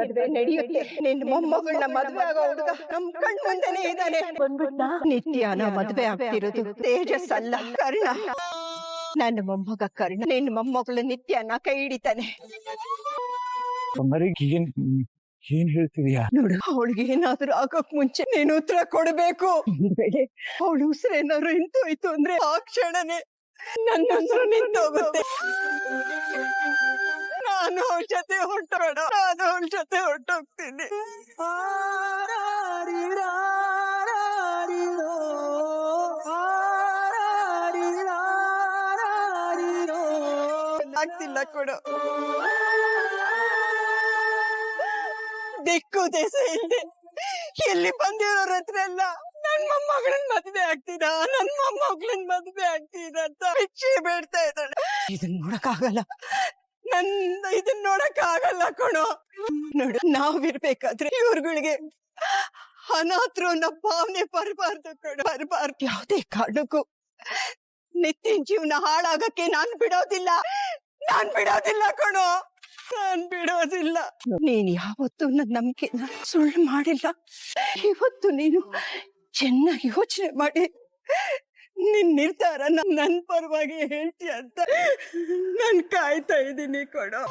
ಮದ್ವೆ ನಡೆಯುತ್ತೆ. ನಿನ್ನ ಮೊಮ್ಮಗಳನ್ನ ಮದ್ವೆ ಆಗೋ ಹುಡುಗ ನಮ್ ಕಣ್ ಮುಂದೆನೆ ಇದ್ದಾನೆ. ಬಂದ್ಬಿಟ್ಟ. ನಿತ್ಯನ ಮದ್ವೆ ಆಗ್ತಿರೋದು ತೇಜಸ್ ಅಲ್ಲ, ಕರ್ಣ. ನನ್ನ ಮೊಮ್ಮಗ ಕರ್ಣ ನಿನ್ನ ಮೊಮ್ಮಗಳು ನಿತ್ಯನ ಕೈ ಹಿಡಿತಾನೆ. ಏನ್ ಹೇಳ್ತಿದೀಯಾ? ನೋಡು, ಅವಳಿಗೆ ಏನಾದ್ರೂ ಆಗೋಕ್ ಮುಂಚೆ ನೀನು ಉತ್ತರ ಕೊಡ್ಬೇಕು. ಅವಳು ಉಸಿರೇನಾದ್ರು ನಿಂತೋಯ್ತು ಅಂದ್ರೆ ಆ ಕ್ಷಣನೇ ನನ್ನ ಉಸಿರು ನಿಂತೋಗುತ್ತೆ. ನಾನು ಅವಳ ಜೊತೆ ಹೊರಟೋಣ, ನಾನು ಅವಳ ಜೊತೆ ಹೊರಟೋಗ್ತೀನಿ. ಆಗ್ತಿಲ್ಲ ಕೊಡು. ದಿಕ್ಕು ದೇಶ ಇಲ್ದೆ ಎಲ್ಲಿ ಬಂದಿರೋರ ಹತ್ರ ಎಲ್ಲ ನನ್ ಮೊಮ್ಮಗಳನ್ ಮದ್ವೆ ಆಗ್ತೀರಾ, ನನ್ ಮೊಮ್ಮಗಳನ್ ಮದ್ವೆ ಆಗ್ತೀರಾ ಅಂತ ಭಿಕ್ಷೆ ಬೇಡ್ತಾ ಇದ್ದಾಳೆ. ಇದನ್ ನೋಡಕ್ಕಾಗಲ್ಲ, ಇದನ್ ನೋಡಕ್ಕಾಗಲ್ಲ ಕಣೋ. ನೋಡು, ನಾವಿರ್ಬೇಕಾದ್ರೆ ಇವ್ರುಗಳಿಗೆ ಅನಾಥರು ಅನ್ನೋ ಭಾವನೆ ಬರಬಾರ್ದು ಕಣೋ, ಬರಬಾರ್ದು. ಯಾವ್ದೇ ಕಾರಣಕ್ಕೂ ನಿತ್ಯನ್ ಜೀವನ ಹಾಳಾಗಕ್ಕೆ ನಾನ್ ಬಿಡೋದಿಲ್ಲ ಕಣೋ, ನಾನ್ ಬಿಡೋದಿಲ್ಲ. ನೀನ್ ಯಾವತ್ತೂ ನನ್ನ ನಂಬಿಕೆನ ಸುಳ್ಳು ಮಾಡಿಲ್ಲ. ಇವತ್ತು ನೀನು ಚೆನ್ನಾಗಿ ಯೋಚನೆ ಮಾಡಿ ನಿನ್ ನಿರ್ಧಾರ ನನ್ ಪರವಾಗಿ ಹೇಳ್ತೀಯ ಅಂತ ನಾನ್ ಕಾಯ್ತಾ ಇದ್ದೀನಿ ಕಣೋ.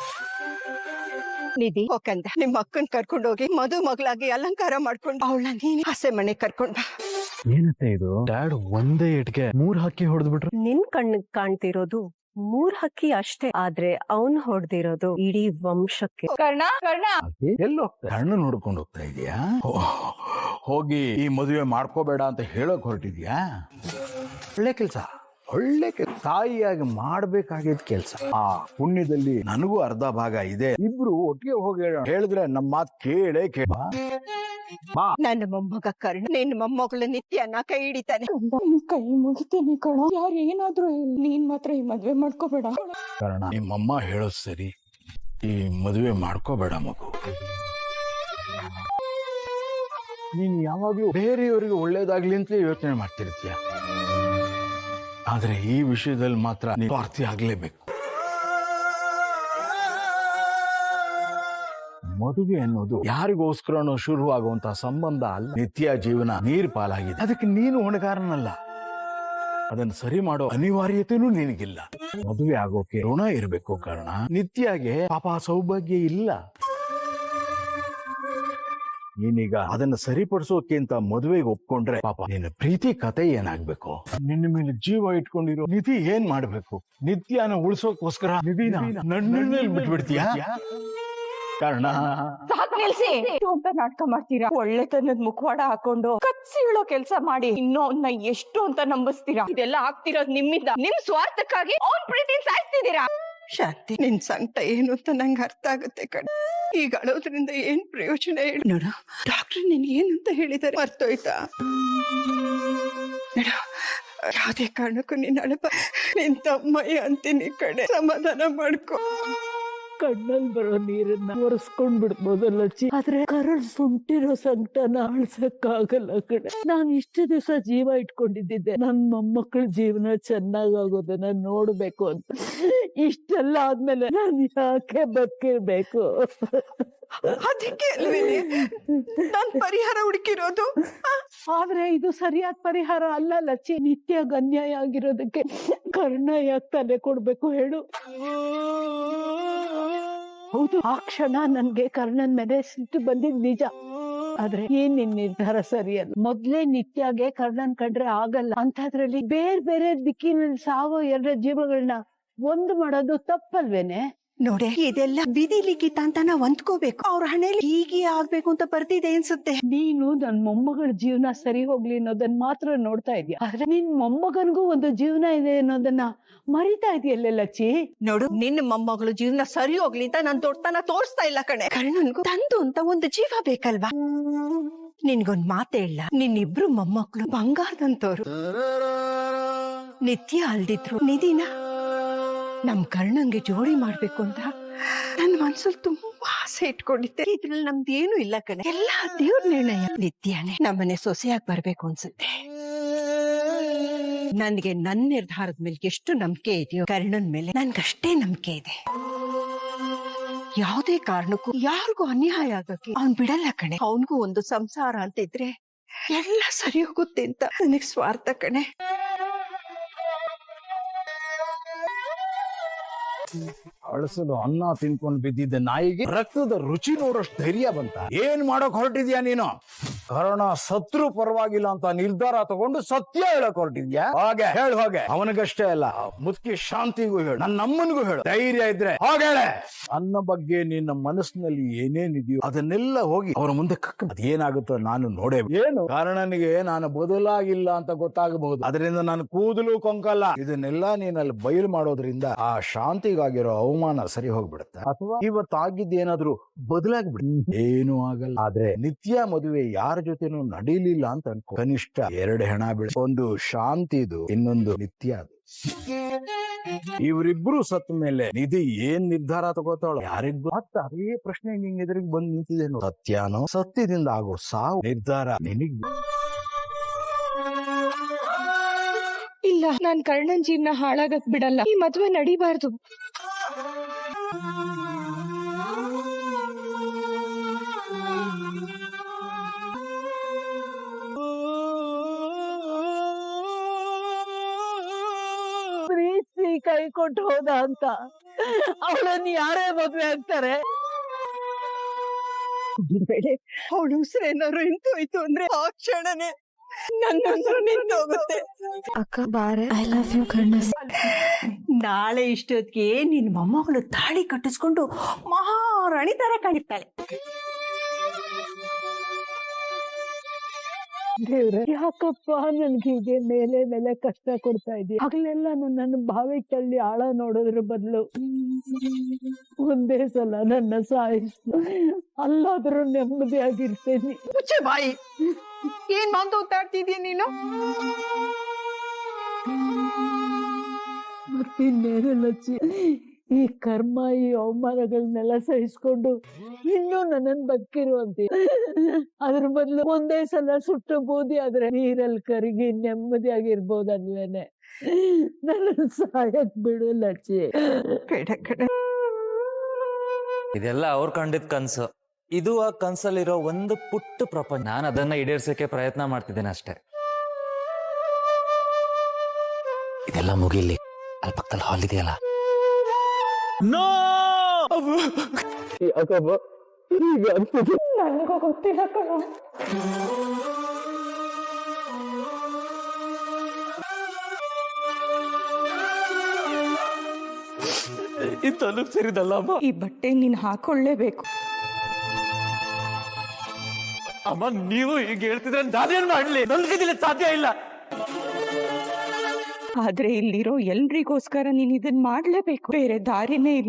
ನಿಧಿ, ಹೋಗಂದ ನಿಮ್ಮ ಅಕ್ಕನ್ ಕರ್ಕೊಂಡೋಗಿ ಮದು ಮಗಳಾಗಿ ಅಲಂಕಾರ ಮಾಡ್ಕೊಂಡು ಅವಳನ್ನ ನೀನ್ ಹಸೆ ಮನೆ ಕರ್ಕೊಂಡ್ ಬಾ. ಏನತ್ತೆ ಇದು? ಡ್ಯಾಡ್ ಒಂದೇ ಏಟ್ಗೆ 3 ಹಕ್ಕಿ ಹೊಡೆದ್ಬಿಟ್ರು. ನಿನ್ ಕಣ್ಣಿಗೆ ಕಾಣ್ತಿರೋದು 3 ಹಕ್ಕಿ ಅಷ್ಟೇ, ಆದ್ರೆ ಅವನ್ ಹೊಡೆದಿರೋದು ಇಡೀ ವಂಶಕ್ಕೆ. ಕರ್ಣ ಎಲ್ಲೋ ಕಣ್ಣು ನೋಡ್ಕೊಂಡು ಹೋಗ್ತಾ ಇದೀಯಾ? ಹೋಗಿ ಈ ಮದುವೆ ಮಾಡ್ಕೋಬೇಡ ಅಂತ ಹೇಳಕ್ ಹೊರಟಿದ್ಯಾ? ಒಳ್ಳೆ ಕೆಲ್ಸ, ತಾಯಿಯಾಗಿ ಮಾಡ್ಬೇಕಾಗಿದ್ ಕೆಲ್ಸ. ಆ ಪುಣ್ಯದಲ್ಲಿ ನನಗೂ ಅರ್ಧ ಭಾಗ ಇದೆ. ಇಬ್ರು ಒಟ್ಟಿಗೆ ಹೋಗಿ ಹೇಳಿದ್ರೆ ನಮ್ಮ ಮಾತ್ ಕೇಳೇ ಕೇಳ. ನನ್ನ ಮೊಮ್ಮಗ ಕರ್ಣ ನಿನ್ನ ಮೊಮ್ಮಗಳು ನಿತ್ಯನ ಕೈ ಹಿಡಿತಾನೆ. ಕೈ ಮುಗಿತೀನಿ ಕಣ, ಯಾರು ಏನಾದ್ರು ನೀನ್ ಮಾತ್ರ ಈ ಮದ್ವೆ ಮಾಡ್ಕೋಬೇಡ. ಕಾರಣ ನಿಮ್ಮಮ್ಮ ಹೇಳೋದ್ ಸರಿ, ಈ ಮದುವೆ ಮಾಡ್ಕೋಬೇಡ ಮಗು. ನೀನ್ ಯಾವಾಗ್ಲೂ ಬೇರೆಯವರಿಗೆ ಒಳ್ಳೇದಾಗ್ಲಿ ಅಂತ ಯೋಚನೆ ಮಾಡ್ತಿರ್ತೀಯ, ಆದ್ರೆ ಈ ವಿಷಯದಲ್ಲಿ ಮಾತ್ರ ಸ್ವಾರ್ಥಿ ಆಗ್ಲೇಬೇಕು. ಮದುವೆ ಅನ್ನೋದು ಯಾರಿಗೋಸ್ಕರನೋ ಶುರುವಾಗುವಂತಹ ಸಂಬಂಧ ಅಲ್ಲ. ನಿತ್ಯ ಜೀವನ ನೀರ್ ಪಾಲಾಗಿದೆ, ಅದಕ್ಕೆ ನೀನು ಹೊಣೆಗಾರನಲ್ಲ. ಅದನ್ನ ಸರಿ ಮಾಡೋ ಅನಿವಾರ್ಯತೆನೂ ನಿನಗಿಲ್ಲ. ಮದುವೆ ಆಗೋಕೆ ಋಣ ಇರಬೇಕು. ಕಾರಣ ನಿತ್ಯಗೆ ಪಾಪ ಸೌಭಾಗ್ಯ ಇಲ್ಲ. ನೀನೀಗ ಅದನ್ನ ಸರಿಪಡಿಸೋಕೆ ಅಂತ ಮದುವೆಗೆ ಒಪ್ಕೊಂಡ್ರೆ ಪಾಪ ನಿನ್ನ ಪ್ರೀತಿ ಕತೆ ಏನಾಗ್ಬೇಕು? ನಿನ್ನ ಮೇಲೆ ಜೀವ ಇಟ್ಕೊಂಡಿರೋ ನಿಧಿ ಏನ್ ಮಾಡ್ಬೇಕು? ನಿತ್ಯನ ಉಳಿಸೋಕೋಸ್ಕರ ನಿಧಿನ ನನ್ನಲ್ಲಿ ಬಿಟ್ಬಿಡ್ತೀಯಾ? ಕಾರಣ ನಿಲ್ಸಿ ಅಂತ ನಾಟಕ ಮಾಡ್ತೀರಾ? ಒಳ್ಳೆತನದ ಮುಖವಾಡ ಹಾಕೊಂಡು ಕತ್ಸಿ ಹೇಳೋ ಕೆಲ್ಸ ಮಾಡಿ ಇನ್ನೊಂದ ಎಷ್ಟು ಅಂತ ನಂಬಿಸ್ತೀರಾ? ಇದೆಲ್ಲ ಆಗ್ತಿರೋದು ನಿಮ್ಮಿಂದ, ನಿಮ್ ಸ್ವಾರ್ಥಕ್ಕಾಗಿ ಅವ್ನ್ ಪ್ರೀತಿ ಸಾಯ್ತಿದ್ದೀರಾ. ಶಾಂತಿ, ನಿನ್ ಸಂಕಟ ಏನು ಅಂತ ನಂಗೆ ಅರ್ಥ ಆಗುತ್ತೆ ಕಣ. ಈಗ ಅಳೋದ್ರಿಂದ ಏನ್ ಪ್ರಯೋಜನ ಹೇಳು. ನೋಡ, ಡಾಕ್ಟರ್ ನಿನ್ ಏನಂತ ಹೇಳಿದಾರೆ ಮರ್ತೋಯ್ತಾ? ನೋಡ, ಯಾವ್ದೇ ಕಾರಣಕ್ಕೂ ನೀನ್ ಅಳಬ, ನಿನ್ ತಮ್ಮಯ್ಯ ಅಂತೀನಿ ಕಡೆ, ಸಮಾಧಾನ ಮಾಡ್ಕೊ. ಕಣ್ಣಲ್ಲಿ ಬರೋ ನೀರನ್ನ ಒರೆಸ್ಕೊಂಡ್ ಬಿಡ್ಬೋದಲ್ಲ ಚಿ, ಆದ್ರೆ ಕರಳ್ ಸುಂಟಿರೋ ಸಂಕಟನ ಅಳ್ಸಕ್ಕಾಗಲ್ಲ ಕಡೆ. ನಾನ್ ಇಷ್ಟು ದಿವಸ ಜೀವ ಇಟ್ಕೊಂಡಿದ್ದೆ ನನ್ ಮೊಮ್ಮಕ್ಕಳ ಜೀವನ ಚೆನ್ನಾಗಾಗೋದನ್ನ ನೋಡ್ಬೇಕು ಅಂತ. ಇಷ್ಟೆಲ್ಲ ಆದ್ಮೇಲೆ ನಾನ್ ಯಾಕೆ ಬದುಕಿರ್ಬೇಕು? ಅದಕ್ಕೆ ಅಲ್ವೇನೆ ನಾನ್ ಪರಿಹಾರ ಹುಡುಕಿರೋದು. ಆದ್ರೆ ಇದು ಸರಿಯಾದ ಪರಿಹಾರ ಅಲ್ಲ ಲಚ್ಚಿ. ನಿತ್ಯಗ್ ಅನ್ಯಾಯ ಆಗಿರೋದಕ್ಕೆ ಕರ್ಣ ಯಾಕೆ ತಲೆ ಕೊಡ್ಬೇಕು ಹೇಳು? ಹೌದು, ಆ ಕ್ಷಣ ನನ್ಗೆ ಕರ್ಣನ್ ಮೇಲೆ ಸಿಟ್ಟು ಬಂದಿದ್ ನಿಜ. ಆದ್ರೆ ಏನ್ ನಿನ್ ನಿರ್ಧಾರ ಸರಿಯಲ್ಲ. ಮೊದ್ಲೇ ನಿತ್ಯಗೆ ಕರ್ಣನ್ ಕಂಡ್ರೆ ಆಗಲ್ಲ ಅಂತದ್ರಲ್ಲಿ ಬೇರೆ ದಿಕ್ಕಿನಲ್ಲಿ ಸಾವೋ 2 ಜೀವಗಳನ್ನ ಒಂದು ಮಾಡೋದು ತಪ್ಪಲ್ವೇನೆ? ನೋಡೆ, ಇದೆಲ್ಲ ವಿಧಿ ಲಿಖಿತ ಅಂತ ನಾವ್ ಅಂದ್ಕೋಬೇಕು. ಅವ್ರ ಹಣೆಯಲ್ಲಿ ಹೀಗೆ ಆಗ್ಬೇಕು ಅಂತ ಬರ್ತಿದೆ ಅನ್ಸುತ್ತೆ. ನೀನು ನನ್ ಮೊಮ್ಮಗಳ ಜೀವನ ಸರಿ ಹೋಗ್ಲಿ ಅನ್ನೋದನ್ನ ಮಾತ್ರ ನೋಡ್ತಾ ಇದೀಯ, ಆದ್ರೆ ನಿನ್ ಮೊಮ್ಮಗನ್ಗೂ ಒಂದು ಜೀವನ ಇದೆ ಅನ್ನೋದನ್ನ ಮರಿತಾ ಇದೆಯಲ್ಲ ಲಚ್ಚಿ. ನೋಡು, ನಿನ್ನ ಮೊಮ್ಮಗಳು ಜೀವನ ಸರಿ ಹೋಗ್ಲಿ ಅಂತ ನಾನ್ ದೊಡ್ಡತನ ತೋರಿಸ್ತಾ ಇಲ್ಲ ಕಣೆ. ಕರ್ಣನ್ಗೂ ತಂದು ಅಂತ ಒಂದು ಜೀವ ಬೇಕಲ್ವಾ? ನಿನ್ಗೊಂದ್ ಮಾತೇ ಇಲ್ಲ, ನಿನ್ನಿಬ್ರು ಮೊಮ್ಮಕ್ಕಳು ಬಂಗಾರದಂತವ್ರು. ನಿತ್ಯ ಅಲ್ದಿದ್ರು ನಿಧಿನ ನಮ್ ಕರ್ಣಂಗೆ ಜೋಡಿ ಮಾಡ್ಬೇಕು ಅಂತ ನನ್ ಮನ್ಸಲ್ಲಿ ತುಂಬಾ ಆಸೆ ಇಟ್ಕೊಂಡಿದ್ದೆ. ಇದ್ರಲ್ಲಿ ನಮ್ದೇನು ಇಲ್ಲ ಕಣೆ, ಎಲ್ಲ ದೇವ್ರ ನಿರ್ಣಯ. ನಿತ್ಯನೇ ನಮ್ಮನೆ ಸೊಸೆಯಾಗಿ ಬರ್ಬೇಕು ಅನ್ಸುತ್ತೆ. ನನ್ಗೆ ನನ್ ನಿರ್ಧಾರದ ಮೇಲೆ ಎಷ್ಟು ನಂಬಿಕೆ ಇದೆಯೋ ಕರ್ಣನ್ ಮೇಲೆ ನನ್ಗಷ್ಟೇ ನಂಬಿಕೆ ಇದೆ. ಯಾವುದೇ ಕಾರಣಕ್ಕೂ ಯಾರಿಗೂ ಅನ್ಯಾಯ ಆಗಕ್ಕೆ ಅವ್ನ್ ಬಿಡಲ್ಲ ಕಣೆ. ಅವನ್ಗೂ ಒಂದು ಸಂಸಾರ ಅಂತ ಇದ್ರೆ ಎಲ್ಲ ಸರಿ ಹೋಗುತ್ತೆ ಅಂತ ನನಗ್ ಸ್ವಾರ್ಥ ಕಣೆ. ಅಳಸಲು ಅನ್ನ ತಿನ್ಕೊಂಡು ಬಿದ್ದಿದ್ದ ನಾಯಿಗೆ ರಕ್ತದ ರುಚಿ ನೋಡೋಷ್ಟು ಧೈರ್ಯ ಬಂತ. ಏನ್ ಮಾಡಕ್ ಹೊರಟಿದ್ಯಾ ನೀನು? ಕರ್ಣ ಸತ್ರು ಪರವಾಗಿಲ್ಲ ಅಂತ ನಿರ್ಧಾರ ತಗೊಂಡು ಸತ್ಯ ಹೇಳಕ್ ಹೊರಟಿದ್ಯಾ? ಹಾಗೆ ಹೇಳು. ಹೋಗೆ ಅವನಿಗಷ್ಟೇ ಅಲ್ಲ, ಮುದುಕಿ ಶಾಂತಿಗೂ ಹೇಳು, ನನ್ನ ಅಮ್ಮನಿಗೂ ಹೇಳು. ಧೈರ್ಯ ಇದ್ರೆ ಹಾಗೆ ಹೇಳೆ. ನನ್ನ ಬಗ್ಗೆ ನಿನ್ನ ಮನಸ್ಸಿನಲ್ಲಿ ಏನೇನಿದೆಯೋ ಅದನ್ನೆಲ್ಲ ಹೋಗಿ ಅವರ ಮುಂದೆ ಕಕ್ಕ. ಅದೇನಾಗುತ್ತೋ ನಾನು ನೋಡೇ. ಏನು ಕಾರಣನಿಗೆ ನಾನು ಬದಲಾಗಿಲ್ಲ ಅಂತ ಗೊತ್ತಾಗಬಹುದು, ಅದರಿಂದ ನಾನು ಕೂದಲು ಕೊಂಕಲ್ಲ. ಇದನ್ನೆಲ್ಲ ನೀನಲ್ಲಿ ಬಯಲು ಮಾಡೋದ್ರಿಂದ ಆ ಶಾಂತಿಗಾಗಿರೋ ಅವಮಾನ ಸರಿ ಹೋಗ್ಬಿಡುತ್ತೆ. ಅಥವಾ ಇವತ್ತಾಗಿದ್ದೇನಾದ್ರೂ ಬದಲಾಗ್ಬಿಡ. ಏನೂ ಆಗಲ್ಲ. ಆದ್ರೆ ನಿತ್ಯ ಮದುವೆ ಯಾರ ಜೊತೆನೂ ನಡೀಲಿಲ್ಲ ಅಂತ ಅನ್ಕೋ. ಕನಿಷ್ಠ 2 ಹೆಣ ಬೀಳ. ಒಂದು ಶಾಂತಿದು, ಇನ್ನೊಂದು ನಿತ್ಯದು. ಇವರಿಬ್ರು ಸತ್ತ ಮೇಲೆ ನಿಧಿ ಏನ್ ನಿರ್ಧಾರ ತಗೋತಾಳ ಯಾರಿಗೂ. ಮತ್ತೆ ಅದೇ ಪ್ರಶ್ನೆ ನಿಂಗೆ ಎದುರಿಗೆ ಬಂದು ನಿಂತಿದ್ದೇನು? ಸತ್ಯನೋ ಸತ್ಯದಿಂದ ಆಗೋ ಸಾವು ನಿರ್ಧಾರ ನಿನಗ್. ಇಲ್ಲ, ನಾನ್ ಕರ್ಣನ್ ಜೀವನ ಹಾಳಾಗಕ್ ಬಿಡಲ್ಲ. ಈ ಮದ್ವೆ ನಡಿಬಾರ್ದು. ಪ್ರೀತಿ ಕೈ ಕೊಟ್ಟು ಹೋದ ಅಂತ ಅವಳನ್ನ ಯಾರೇ ಮದ್ವೆ ಆಗ್ತಾರೆ? ಬೇಳೆ ಅವಳ ಉಸಿರೇನಾದ್ರು ನಿಂತೋಯ್ತು ಅಂದ್ರೆ ಆ ಕ್ಷಣನೇ ನನ್ನ ಉಸಿರು ನಿಂತೋಗುತ್ತೆ. ಅಕ್ಕ ಬಾರೆ, ಐ ಲವ್ ಯು ಕರ್ಣ. ನಾಳೆ ಇಷ್ಟೊತ್ತಿಗೆ ನಿನ್ ಮೊಮ್ಮಗಳು ತಾಳಿ ಕಟ್ಟಿಸ್ಕೊಂಡು ಮಹಾರಾಣಿ ತರ ಕಾಣಿರ್ತಾಳೆ. ದೇವ್ರೆ, ಯಾಕಪ್ಪ ನನ್ಗೆ ಹೀಗೆ ಮೇಲೆ ಮೇಲೆ ಕಷ್ಟ ಕೊಡ್ತಾ ಇದೀಯ? ಆಗ್ಲೆಲ್ಲ ನನ್ನ ಬಾವಿ ತಳ್ಳಿ ಆಳ ನೋಡೋದ್ರ ಬದಲು ಒಂದೇ ಸಲ ನನ್ನ ಸಾಯಿಸು, ಅಲ್ಲಾದ್ರೂ ನೆಮ್ಮದಿಯಾಗಿರ್ತೇನೆ. ಮುಚ್ಚೆ ಬಾಯಿ. ಏನ್ ಮಾತಾಡ್ತಿದೀಯ ನೀನು? ಮತ್ತಿನ್ನೇನು ಲಚ್ಚಿ, ಈ ಕರ್ಮ, ಈ ಅವಮಾನಗಳನ್ನೆಲ್ಲ ಸಹಿಸ್ಕೊಂಡು ಇನ್ನೂ ನನ್ನನ್ ಬದುಕಿರುವಂತೆ. ಅದ್ರ ಬದಲು ಒಂದೇ ಸಲ ಸುಟ್ಟು ಬೂದಿ ಆದ್ರೆ ನೀರಲ್ಲಿ ಕರಗಿ ನೆಮ್ಮದಿಯಾಗಿರ್ಬೋದಲ್ವೇನೆ. ನನ್ನ ಸಾಯಕ್ ಬಿಡು ಲಚ್ಚಿ. ಬೇಡ ಕಣ. ಇದೆಲ್ಲ ಅವ್ರು ಕಂಡಿದ್ ಕನ್ಸು. ಇದು ಆ ಕನ್ಸಲ್ಲಿರೋ ಒಂದು ಪುಟ್ಟ ಪ್ರಪಂಚ. ನಾನು ಅದನ್ನ ಈಡೇರ್ಸಕ್ಕೆ ಪ್ರಯತ್ನ ಮಾಡ್ತಿದ್ದೇನೆ ಅಷ್ಟೇ. ಇದೆಲ್ಲ ಮುಗಿಲಿ. ಅಲ್ಲಿ ಪಕ್ಕದಲ್ಲಿ ಹಾಲ್ ಇದೆಯಲ್ಲ. ನನಗೂ ಗೊತ್ತಿಲ್ಲ ಕಣ. ಇದು ಸೇರಿದಲ್ಲ ಅಮ್ಮ. ಈ ಬಟ್ಟೆ ನೀನ್ ಹಾಕೊಳ್ಳೇಬೇಕು. ಅಮ್ಮ, ನೀವು ಈಗ ಹೇಳ್ತಿದ್ರೆ ನಾನೇನ್ ಮಾಡ್ಲಿ? ನನ್ಗಿದಿಲ್ಲ, ಸಾಧ್ಯ ಇಲ್ಲ. ಆದ್ರೆ ಇಲ್ಲಿರೋ ಎಲ್ರಿಗೋಸ್ಕರ ನೀನ್ ಇದನ್ ಮಾಡ್ಲೇಬೇಕು. ಬೇರೆ ದಾರಿನೇ ಇಲ್ಲ.